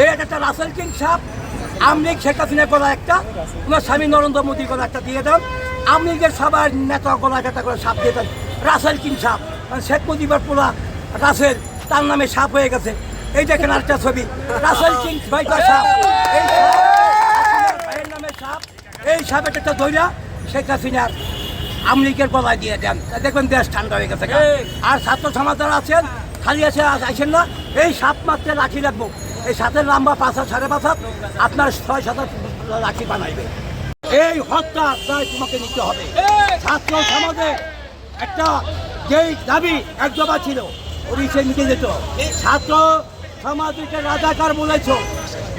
এই একটা রাসেল কিং সাপ, আমলিগ শেখ হাসিনা করা একটা, তোমার স্বামী নরেন্দ্র মোদী করা একটা দিয়ে দেন। আমলিগের সবার নেতা গলা একটা করে সাপ দিয়ে দেন, রাসেল কিং সাপ। মানে শেখ মুজিবের পোলা রাসেল, তার নামে সাপ হয়ে গেছে। এই দেখেন আরেকটা ছবি, রাসেল কিং ভাইটা সাপ, এই ভাইয়ের নামে সাপ। এই সাপের একটা দইরা শেখ হাসিনার আমলিগের গলায় দিয়ে দেন, দেখবেন দেশ ঠান্ডা হয়ে গেছে। আর ছাত্র সমাজ যারা আছেন খালি আছে আসেন না, এই সাপ মাত্রে লাঠি রাখবো। এই সাতের লম্বা 5 হাত 5.5 হাত, আপনার 6-7 লাঠি বানাইবে। এই হত্যা দায় তোমাকে নিতে হবে। ছাত্র সমাজে একটা যেই দাবি এক দফা ছিল, ওই সে মিটে যেত। ছাত্র সমাজকে রাজাকার বলেছ,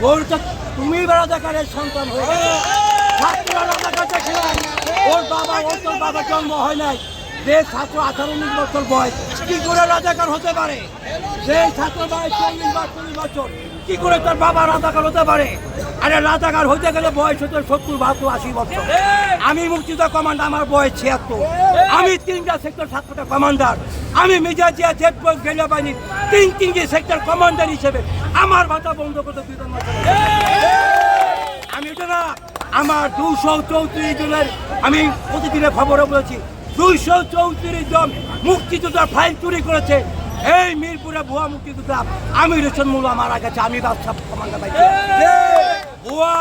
বলতে তুমি রাজাকারের সন্তান হয়ে ছাত্ররা রাজাকার দেখে ওর তোর বাবার জন্ম হয় নাই। যে ছাত্র 18-19 বছর বয়স কি করে রাজাকার হতে পারে? যে ছাত্র বয়স 40 বছর কি করে তার বাবা রাজাকার হতে পারে? আরে রাজাকার হতে গেলে বয়স হতে 70, 72, 80 বছর। আমি মুক্তিযোদ্ধা কমান্ডার, আমার বয়স 76। আমি 3টা সেক্টর 7টা কমান্ডার। আমি মির্জাজিয়া জেটবল গেরিয়া বাহিনীর 3টি সেক্টর কমান্ডার হিসেবে আমার ভাতা বন্ধ করতে 2 মাস। আমি এটা না, আমার 234 জনের, আমি প্রতিদিনের খবরে বলেছি 234 জন মুক্তিযোদ্ধার ফাইল চুরি করেছে এই মিরপুরে ভুয়া মুক্তিযোদ্ধা। আমি রেশন মূল্য মারা গেছে, আমি বাদশা কমান্ডার পাইছি। ভুয়া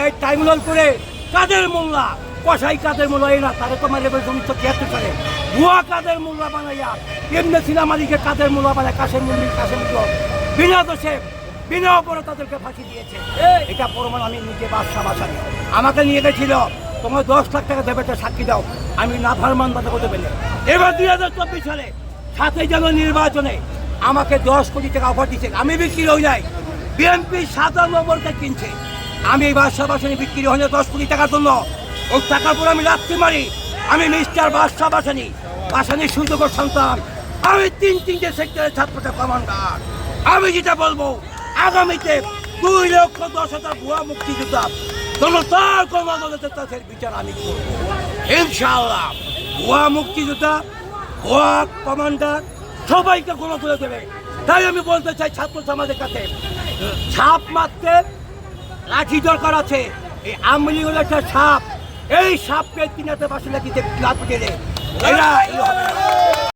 এই টাইমলাইন করে কাদের মোল্লা, কসাই কাদের মোল্লা, এই না তাদের তো মারে 1973 সালে ভুয়া কাদের মোল্লা বানাইয়া এমনি সিনেমা লিখে কাদের মোল্লা বানায় কাশেম বিনা দোষে বিনা অপরে তাদেরকে ফাঁসি দিয়েছে। এটা প্রমাণ আমি নিজে বাদশা বাসানি। আমাকে নিয়ে গেছিল, তোমার 10 লাখ টাকা দেবে, একটা সাক্ষী দাও। আমি না ফারমান বাধা করতে পেলে। এবার 2024 সালে 7 জানুয়ারি নির্বাচনে আমাকে 10 কোটি টাকা অফার দিচ্ছে। আমি বিক্রি হই নাই, বিএনপি 57 নম্বরকে কিনছে। আমি এই বাদশা বাসানি বিক্রি হয়ে 10 কোটি টাকার জন্য। ওই টাকার পর আমি লাথি মারি। আমি মিস্টার বাদশা বাসানি, বাসানির সুযোগের সন্তান। আমি 3টে সেক্টরের ছাত্রটা কমান্ডার। আমি যেটা বলবো, আগামীতে 2,10,000 ভুয়া মুক্তিযোদ্ধা জনতার কর্মদলের বিচার আমি করবো ইনশাআল্লাহ। ভুয়া মুক্তিযোদ্ধা, ভুয়া কমান্ডার সবাইকে গণ করে দেবে। তাই আমি বলতে চাই ছাত্র সমাজের কাছে, সাপ মারতে লাঠি দরকার আছে। এই আমলি হলো একটা সাপ, এই সাপকে কিনাতে বাসে লাগিতে লাভ গেলে এরা